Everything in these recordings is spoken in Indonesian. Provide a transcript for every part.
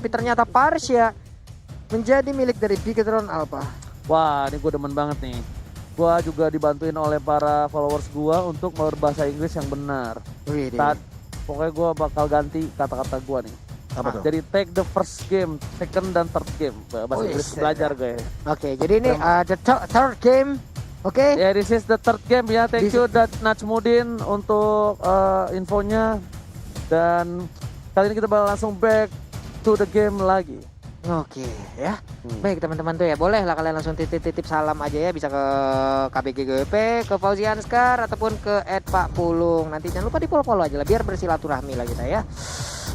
tapi ternyata Parsia menjadi milik dari Bigetron Alpha. Wah, ini gue demen banget nih. Gue juga dibantuin oleh para followers gue untuk berbahasa Inggris yang benar. Pokoknya gue bakal ganti kata-kata gue nih. Apa tuh? Jadi take the first game, second dan third game. Bahasa Inggris belajar gue. Oke, jadi ini the third game. Oke. Ya, this is the third game ya. Thank you Najmudin untuk infonya. Dan kali ini kita bakal langsung back to the game lagi. Oke ya. Baik teman-teman tuh ya, boleh lah kalian langsung titip salam aja ya, bisa ke KBGGP, ke Fauzian Skar ataupun ke @Pak_Pulung. Nanti jangan lupa di follow aja lah biar bersilaturahmi lah kita ya.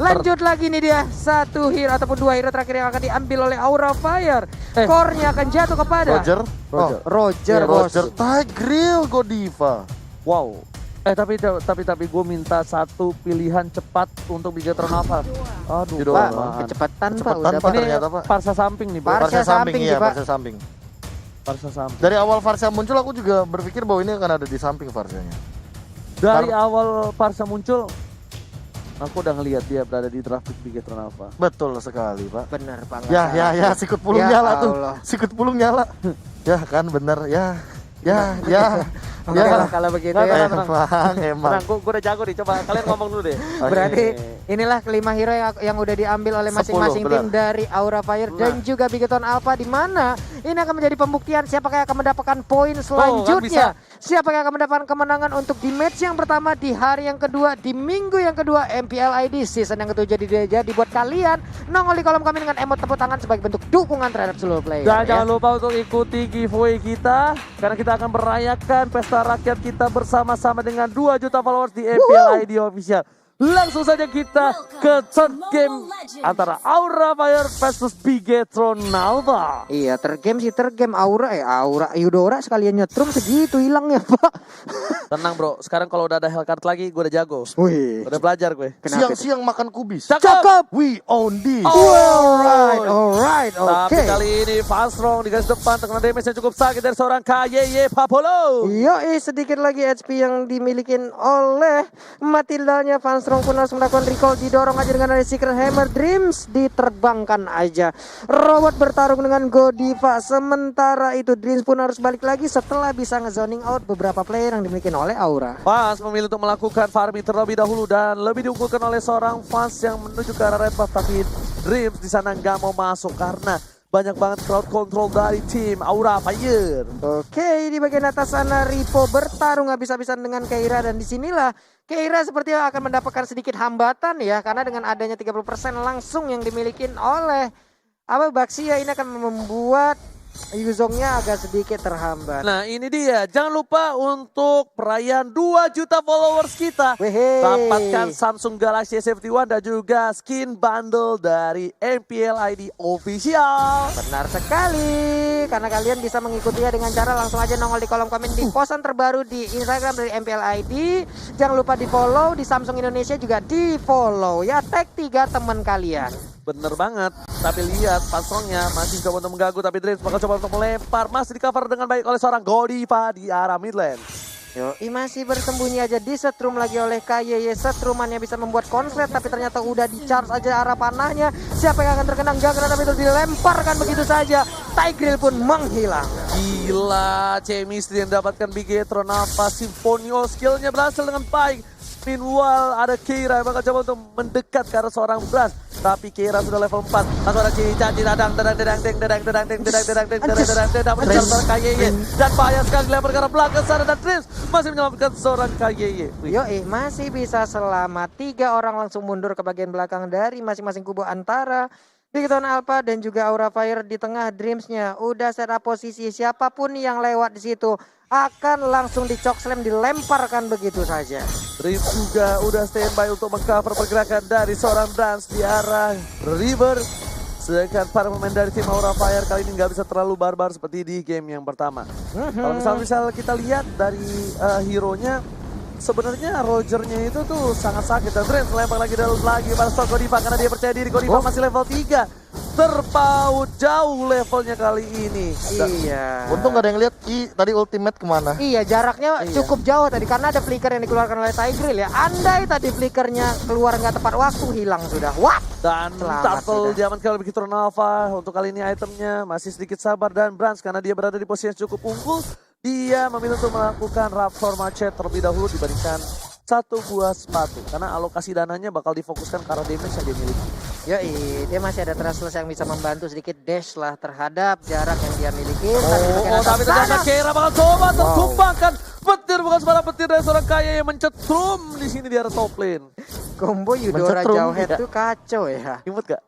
Lanjut lagi nih dia, satu hero ataupun dua hero terakhir yang akan diambil oleh Aura Fire. Core-nya akan jatuh kepada Roger. Bos. Roger Tigreal Godiva. Wow. Tapi gue minta satu pilihan cepat untuk Bigetron Alpha. Aduh, Pak, Pak. kecepatan Pak, Kecepatan, udah Pak, ini ternyata, Pak. Parsa samping nih, Bro. Parsa samping, iya, Pak. Parsa samping. Parsa samping. Dari awal Farsa muncul aku juga berpikir bahwa ini akan ada di samping Farsanya. Dari awal Parsa muncul, aku udah ngelihat dia berada di draft Bigetron Alpha. Betul sekali, Pak. Bener Pak. Ya, sikut pulung Ya nyala tuh. Allah. Sikut pulung nyala. Ya kan bener, ya. Oke lah kalau begitu ya. Emang. Gue udah jago nih, coba kalian ngomong dulu deh. Berarti inilah kelima hero yang udah diambil oleh masing-masing 10, tim dari Aura Fire dan juga Bigetron Alpha, di mana ini akan menjadi pembuktian siapa yang akan mendapatkan poin selanjutnya. Siapa yang akan mendapatkan kemenangan untuk di match yang pertama, di hari yang kedua, di minggu yang kedua MPL ID season yang ketujuh jadi buat kalian nongol di kolom komen dengan emot tepuk tangan sebagai bentuk dukungan terhadap seluruh player. Dan ya. jangan lupa untuk ikuti giveaway kita karena kita akan merayakan pesta rakyat kita bersama-sama dengan 2 juta followers di MPL ID official. Langsung saja kita ke third game antara Aura Fire versus Bigetron Alpha. Iya, third game Aura Eudora sekalian nyetrum segitu hilangnya, Pak. Tenang bro, sekarang kalau udah ada Hellcard lagi gue udah jago. Wih, Udah belajar gue. Siang-siang makan kubis. cakep. We own this. Alright, oke. Tapi kali ini Fastrong di garis depan terkena damage yang cukup sakit dari seorang KYY Papolo. Yoi, sedikit lagi HP yang dimiliki oleh Matildanya. Strong pun harus melakukan recall, didorong aja dengan ada Secret Hammer. Dreams diterbangkan aja. Robot bertarung dengan Godiva. Sementara itu Dreams pun harus balik lagi setelah bisa ngezoning out beberapa player yang dimiliki oleh Aura. Fans memilih untuk melakukan farming terlebih dahulu dan lebih diunggulkan oleh seorang fans yang menuju ke arah red buff, tapi Dreams di sana nggak mau masuk karena banyak banget crowd control dari tim Aura Fire. Oke, di bagian atas sana Ripo bertarung habis-habisan dengan Keira, dan disinilah Keira sepertinya akan mendapatkan sedikit hambatan ya, karena dengan adanya 30% langsung yang dimiliki oleh Baxia, ini akan membuat Yuzongnya agak sedikit terhambat. Nah ini dia, jangan lupa untuk perayaan 2 juta followers kita. Wehe. Dapatkan Samsung Galaxy S51 dan juga skin bundle dari MPL ID official. Benar sekali, karena kalian bisa mengikutinya dengan cara langsung aja nongol di kolom komen di posan terbaru di Instagram dari MPL ID. Jangan lupa di follow, di Samsung Indonesia juga di follow ya, tag 3 teman kalian. Bener banget, tapi lihat Fastrongnya masih coba untuk mengganggu, tapi Dreams bakal coba untuk melempar. Masih di cover dengan baik oleh seorang Godiva di arah mid lane. Yoi, masih bersembunyi aja di setrum lagi oleh KYY. Setrumannya bisa membuat konslet, tapi ternyata udah di charge aja arah panahnya. Siapa yang akan terkena granat, tapi itu dilemparkan begitu saja. Tigreal pun menghilang. Gila, chemistry yang dapatkan Bigetron Alpha. Symphonio skillnya berhasil dengan baik. Meanwhile ada Keira yang bakal coba untuk mendekat ke arah seorang Brass, tapi Keira sudah level 4. Langsung ada Cica, mencoba KYY dan bahaya sekali lempar ke arah belakang sana, dan Dreams masih menyelamatkan seorang KYY. Yoi, masih bisa selamat. 3 orang langsung mundur ke bagian belakang dari masing-masing kubu antara Bigetron Alpha dan juga Aura Fire. Di tengah Dreamsnya udah set up posisi, siapapun yang lewat di situ akan langsung dicok slam, dilemparkan begitu saja. Dreams juga udah standby untuk mengcover pergerakan dari seorang Brans di arah River. Sedangkan para pemain dari tim Aura Fire kali ini nggak bisa terlalu barbar seperti di game yang pertama. Kalau misal kita lihat dari hero-nya, sebenarnya Rogernya itu tuh sangat sakit. Dan Dreams lempar lagi dalam lagi pada stok Godiva karena dia percaya diri. Godiva masih level 3. terpaut jauh levelnya kali ini. Iya. Untung gak ada yang lihat tadi ultimate kemana. Iya, jaraknya cukup jauh tadi karena ada flicker yang dikeluarkan oleh Tigreal ya. Andai tadi flickernya keluar nggak tepat waktu, hilang sudah. Wah. Dan Selamat turtle sudah. diamankan oleh Begitu Nova. Untuk kali ini itemnya masih sedikit sabar dan Brans karena dia berada di posisi yang cukup unggul. Dia memilih untuk melakukan Raptor Macet terlebih dahulu dibandingkan satu buah sepatu. Karena alokasi dananya bakal difokuskan ke arah damage yang dia miliki. Yoi, dia masih ada Trustless yang bisa membantu sedikit dash lah terhadap jarak yang dia miliki. Tapi ternyata Keira bakal coba tertumbangkan. Petir bukan sembarang petir dari seorang kaya yang mencetrum di sini di arah top lane. Combo Eudora Mencetrum, jauh head iya. tuh kacau ya. Ingat gak?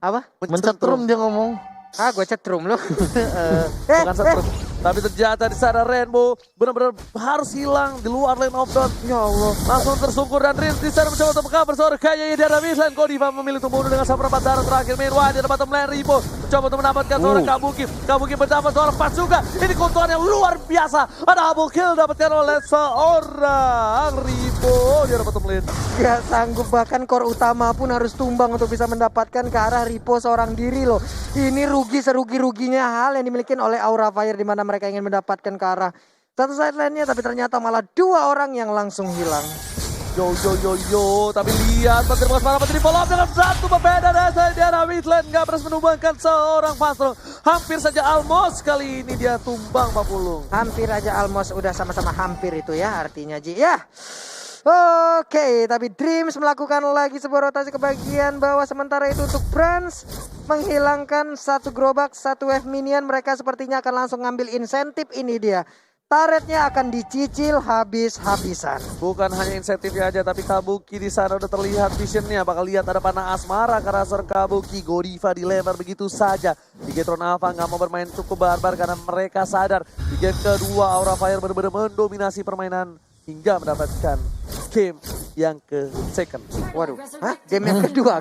Apa? Mencetrum dia ngomong. Ah, gue cetrum lu. Bukan setrum. Tapi ternyata di sana Rainbow benar-benar harus hilang di luar lane of dawn. Ya Allah. Langsung tersungkur dan Riz di sana mencoba untuk mengcover seorang kaya di arah midlane. Godiva memilih untuk bunuh dengan seperempat darah terakhir main. Wah, di bottom lane Ripo mencoba untuk mendapatkan seorang Kabuki. Kabuki mendapat seorang pas juga. Ini keuntungan yang luar biasa. Ada double kill dapatkan oleh seorang Ripo di arah bottom lane. Gak sanggup, bahkan core utama pun harus tumbang untuk bisa mendapatkan ke arah Ripo seorang diri loh. Ini rugi serugi-ruginya hal yang dimiliki oleh Aura Fire di mana mereka ingin mendapatkan ke arah satu side lane-nya, tapi ternyata malah dua orang yang langsung hilang. Yo, tapi lihat Petir bukan sembarang petir di follow up dengan satu pembeda dari di arah midlane. Gak berhasil menumbangkan seorang Fastron. Hampir saja almost kali ini dia tumbang Pak Pulung. Hampir aja almost, udah sama-sama hampir itu ya artinya Ji ya. Oke, tapi Dreams melakukan lagi sebuah rotasi ke bagian bawah. Sementara itu untuk Brans menghilangkan satu gerobak, satu wave minion. Mereka sepertinya akan langsung ngambil insentif ini dia. Turretnya akan dicicil habis-habisan. Bukan hanya insentifnya aja, tapi Kabuki di sana udah terlihat visionnya. Bakal lihat ada panah asmara ke arah seorang Kabuki. Godiva dilempar begitu saja. Di Getron Alpha nggak mau bermain cukup barbar karena mereka sadar di game kedua Aura Fire benar-benar mendominasi permainan hingga mendapatkan game yang ke second. Waduh, hah? Game yang kedua,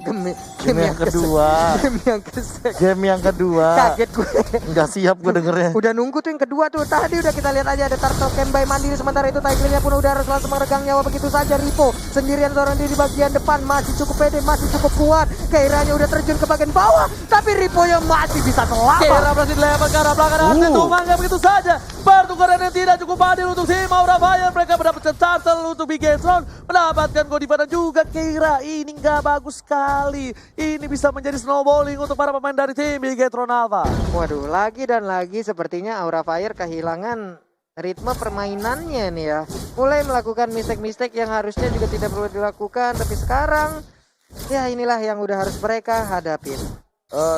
game yang kedua. Game yang ke second. Game yang kedua. Kaget gue. Nggak siap gue dengernya. Udah nunggu tuh yang kedua tuh. Tadi udah kita lihat aja ada Turtle Kembai mandiri. Sementara itu Tigrealnya pun udah harus langsung meregang nyawa begitu saja. Ripo sendirian seorang diri di bagian depan. Masih cukup pede, masih cukup kuat. Keiranya udah terjun ke bagian bawah. Tapi Ripo yang masih bisa selamat. Keira berhasil dilempar ke arah belakang. Harus tumbangnya begitu saja. Pertukaran yang tidak cukup adil untuk tim Aura Fire. Mereka mendapatkan Turtle untuk Bigetron. Mendapatkan Godiva dan juga Keira. Ini nggak bagus sekali. Ini bisa menjadi snowballing untuk para pemain dari tim Bigetron Alpha. Waduh, lagi dan lagi sepertinya Aura Fire kehilangan ritme permainannya nih ya. Mulai melakukan mistake-mistake yang harusnya juga tidak perlu dilakukan. Tapi sekarang, ya inilah yang udah harus mereka hadapin.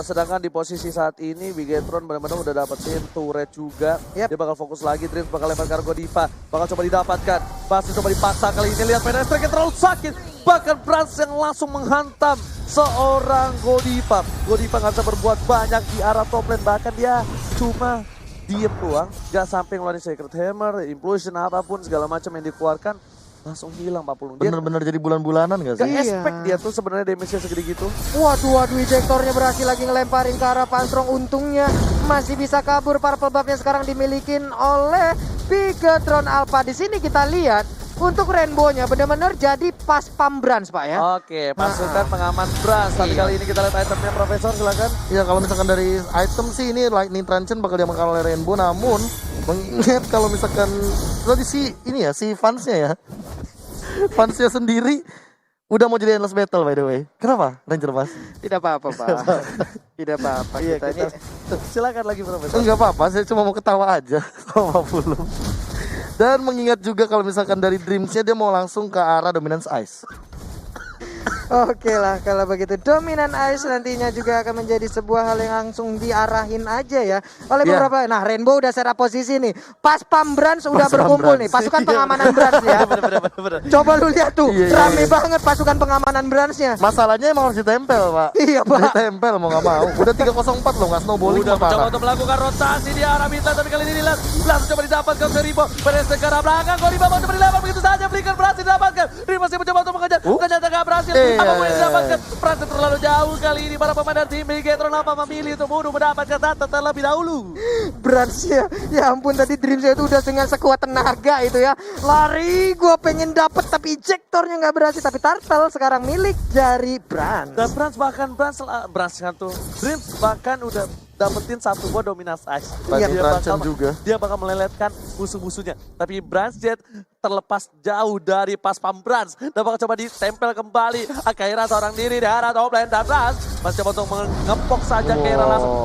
Sedangkan di posisi saat ini Bigetron benar-benar udah dapetin turret juga. Yep. Dia bakal fokus lagi, Dreams bakal lempar ke arah Godiva. Bakal coba didapatkan. Pasti coba dipaksa kali ini. Lihat main strike terlalu sakit. Bahkan Brans yang langsung menghantam seorang Godiva. Godiva nggak bisa berbuat banyak di arah top lane. Bahkan dia cuma diem doang. Gak sampai ngeluarin Sacred Hammer, Implosion apapun segala macam yang dikeluarkan. Langsung hilang Pak Pulung. Dia Bener-bener jadi bulan-bulanan gak gak sih? expect dia tuh sebenarnya damage-nya segede gitu. Waduh, ejectornya berhasil lagi ngelemparin ke arah Panstrong. Untungnya masih bisa kabur. Para pelbabnya sekarang dimiliki oleh Bigetron Alpha. Di sini kita lihat untuk Rainbow-nya benar-benar jadi pas pam Brans Pak ya. Oke, pasukan pengaman Brans. Tapi Iya. kali ini kita lihat itemnya Profesor, silakan. Ya kalau misalkan dari item sih ini Lightning Transcend bakal diamankan oleh Rainbow. Namun mengingat kalau misalkan tadi si ini ya si fansnya ya. Fansnya sendiri udah mau jadi endless battle by the way. Kenapa Ranger Mas? Tidak apa-apa Pak. Tidak apa-apa Iya, kita ini. silakan lagi Profesor. Enggak apa-apa, saya cuma mau ketawa aja sama Fulham. Dan mengingat juga kalau misalkan dari Dreams-nya dia mau langsung ke arah Dominance Ice. Oke lah kalau begitu. Dominan Ice nantinya juga akan menjadi sebuah hal yang langsung diarahin aja ya oleh Iya. beberapa. Nah, Rainbow udah set up posisi nih. Pas pam Brans udah Pas pam berkumpul Brans. nih. Pasukan pengamanan Brans ya. Coba lu lihat tuh. Iya, iya, Rame iya. banget pasukan pengamanan Bransnya. Masalahnya emang harus ditempel Pak. Iya, Pak. Ditempel mau gak mau. Udah 304 loh gak snowballing Udah mah mencoba parah. untuk melakukan rotasi di arah bintang, tapi kali ini dilihat langsung coba didapatkan oleh Ripo. Beres ke arah belakang, Godiva mau coba dilempar begitu saja. Flicker berhasil didapatkan. Ripo masih mencoba untuk mengejar, ternyata gak berhasil. Apa yang didapatkan? Frans terlalu jauh kali ini. Para pemain dari tim Bigetron apa memilih untuk mundur mendapatkan data terlebih dahulu. Bransnya, ya ampun tadi Dreamsnya itu udah dengan sekuat tenaga itu ya. Lari, gue pengen dapet tapi ejectornya nggak berhasil. Tapi Turtle sekarang milik dari Brans. Dan Brans kan tuh. Dreams bahkan udah dapetin satu buah dominance ice. Dia bakal meleletkan musuh-musuhnya. Tapi Brans Jet terlepas jauh dari pas pam Brans. Dan bakal coba ditempel kembali. Kaira seorang diri di arah top lane dan Brans masih coba untuk mengepok saja Kaira langsung.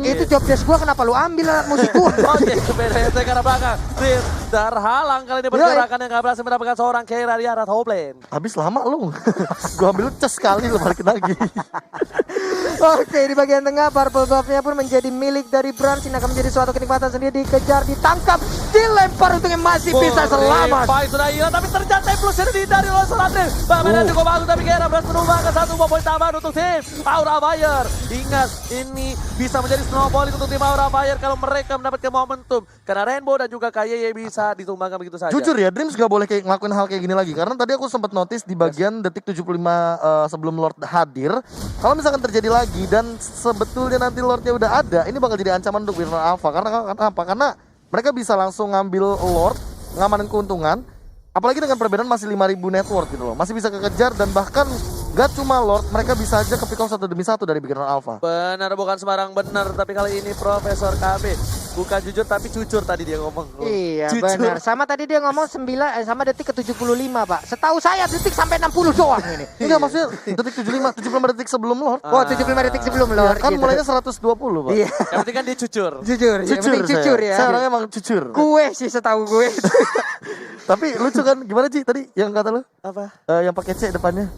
Itu job desk gua, kenapa lu ambil alat musik gua? Oke, beda ke arah belakang. Dreams terhalang kali ini pergerakan yang gak berhasil mendapatkan seorang Kaira di arah top lane. Habis lama lu. Gua ambil cas sekali lu balikin lagi. Oke, di bagian tengah Purple Buff-nya pun menjadi milik dari Brans. Ini akan menjadi suatu kenikmatan sendiri. Dikejar, ditangkap, dilempar, untungnya masih bisa selamat. Fight sudah hilang, tapi ternyata plus ini dihindari oleh seorang tim. Bahkan cukup bagus, tapi Kaira berhasil menumbangkan satu poin tambahan untuk tim Aura Fire. Ingat, ini bisa menjadi snowballing untuk tim Aura Fire kalau mereka mendapatkan momentum. Karena Rainbow dan juga KYY bisa ditumbangkan begitu saja. Jujur ya, Dreams gak boleh ngelakuin hal kayak gini lagi. Karena tadi aku sempat notice di bagian detik 75 sebelum Lord hadir. Kalau misalkan terjadi lagi dan sebetulnya nanti Lordnya udah ada, ini bakal jadi ancaman untuk Winner Alpha. Karena apa? Karena mereka bisa langsung ngambil Lord, ngamanin keuntungan. Apalagi dengan perbedaan masih 5.000 net worth gitu loh. Masih bisa kekejar dan bahkan gak cuma Lord, mereka bisa aja ke pick off 1 demi 1 dari Beginner Alpha. Benar, bukan sembarang benar. Tapi kali ini Profesor KB bukan jujur tapi cucur tadi dia ngomong. Iya jujur. benar. Sama tadi dia ngomong sama detik ke 75 Pak. Setahu saya detik sampai 60 doang ini. Enggak, maksudnya detik 75 detik sebelum Lord. Oh 75 detik sebelum Lord. Kan gitu. mulainya 120 Pak. Iya. Yang penting kan dia cucur. Jujur Jujur ya. Saya orangnya emang jujur. Gue sih setahu gue. Tapi lucu kan, gimana Ci tadi yang kata lu? Apa? Yang pakai C depannya.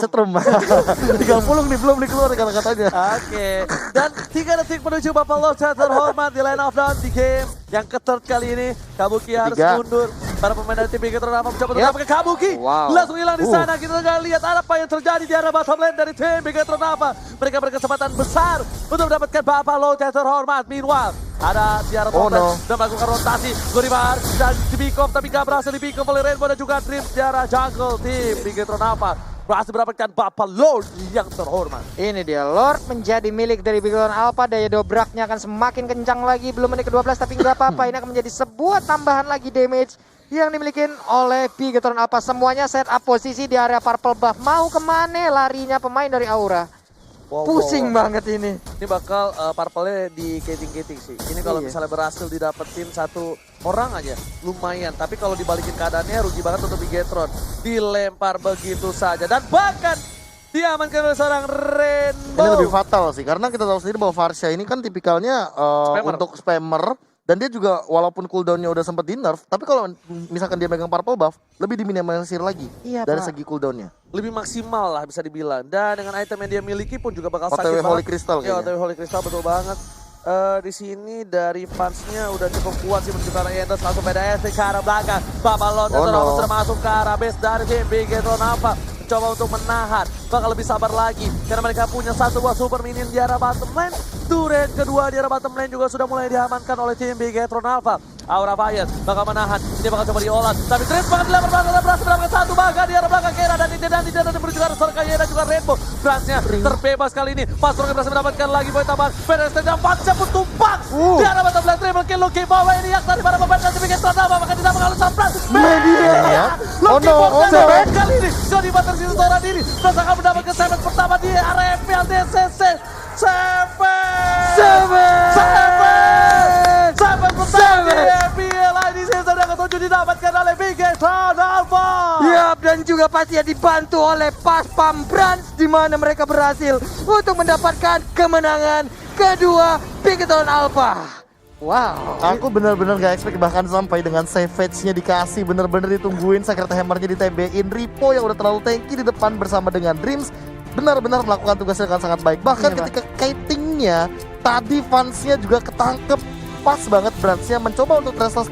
Cetrum. 30 nih belum dikeluar kata-katanya. Oke. Dan 3 detik menuju Buffalo terhormat di line of down di game yang ke-third kali ini. Kabuki harus mundur. Para pemain dari tim Bigetron apa mencoba untuk mendapatkan Kabuki. Langsung hilang di sana. Kita nggak lihat apa yang terjadi di arah bottom lane dari tim Bigetron apa. Mereka berkesempatan besar untuk mendapatkan Buffalo terhormat. Meanwhile, ada di arah top lane dan melakukan rotasi. Goribar dan di pick off tapi nggak berhasil di pick off oleh Rainbow dan juga Dreams di arah jungle tim Bigetron apa. Berhasil mendapatkan Bapak Lord yang terhormat. Ini dia, Lord menjadi milik dari Bigetron Alpha. Daya dobraknya akan semakin kencang lagi. Belum menit ke-12 tapi nggak apa-apa. Ini akan menjadi sebuah tambahan lagi damage yang dimiliki oleh Bigetron Alpha. Semuanya set up posisi di area Purple Buff. Mau kemana larinya pemain dari Aura? Pusing banget ini. Ini bakal Purple-nya di keting-keting sih. Ini kalau misalnya berhasil didapetin satu orang aja lumayan. Tapi kalau dibalikin keadaannya rugi banget untuk Bigetron. Dilempar begitu saja. Dan bahkan diamankan oleh seorang Rainbow. Ini lebih fatal sih. Karena kita tahu sendiri bahwa Varsha ini kan tipikalnya untuk spammer. Dan dia juga walaupun cooldownnya udah sempet di nerf, tapi kalau misalkan dia megang purple buff, lebih diminimalisir lagi dari segi cooldownnya. Lebih maksimal lah bisa dibilang. Dan dengan item yang dia miliki pun juga bakal sakit OTW banget. Holy Crystal ya, kayaknya. OTW Holy Crystal betul banget. Di sini dari fansnya udah cukup kuat sih menuju ke arah Enders. Langsung PDS ke arah belakang. Babalon sudah masuk ke arah base dari tim Bigetron apa. Coba untuk menahan, bakal lebih sabar lagi karena mereka punya satu buah super minion di arah bottom lane. Turret kedua di arah bottom lane juga sudah mulai diamankan oleh tim Bigetron Alpha. Aura Fire bakal menahan, ini bakal coba diolah, tapi Dreams bakal dilempar belakang dan berhasil mendapatkan satu bahkan di arah belakang Kaira dan tidak menuju ke arah seorang Kaira dan juga Rainbow. Bransnya terbebas kali ini, Pastrong berhasil mendapatkan lagi poin tambahan. Pedestrian dan Fansnya pun tumpang di arah bottom lane. Triple kill Lucky bawa ini yang dari para pemain dari Bigetron Alpha, maka tidak mengalami sampras. Media. Lucky Box kali ini Johnny Butter sisi seorang diri akan mendapatkan seven pertama di area FPL DCC. Seven pertama di FPL ID season yang ke-7 didapatkan oleh Bigetron Alpha. Yap, dan juga pasti dibantu oleh Pas Pam Brans, di mana mereka berhasil untuk mendapatkan kemenangan kedua Bigetron Alpha. Wow. Aku benar-benar gak expect bahkan sampai dengan Savage-nya dikasih, bener-bener ditungguin, Sacred Hammer-nya ditembelin, Ripo yang udah terlalu tanky di depan bersama dengan Dreams benar-benar melakukan tugasnya dengan sangat baik. Bahkan ketika kiting-nya tadi fansnya juga ketangkep pas banget, Bransnya mencoba untuk translate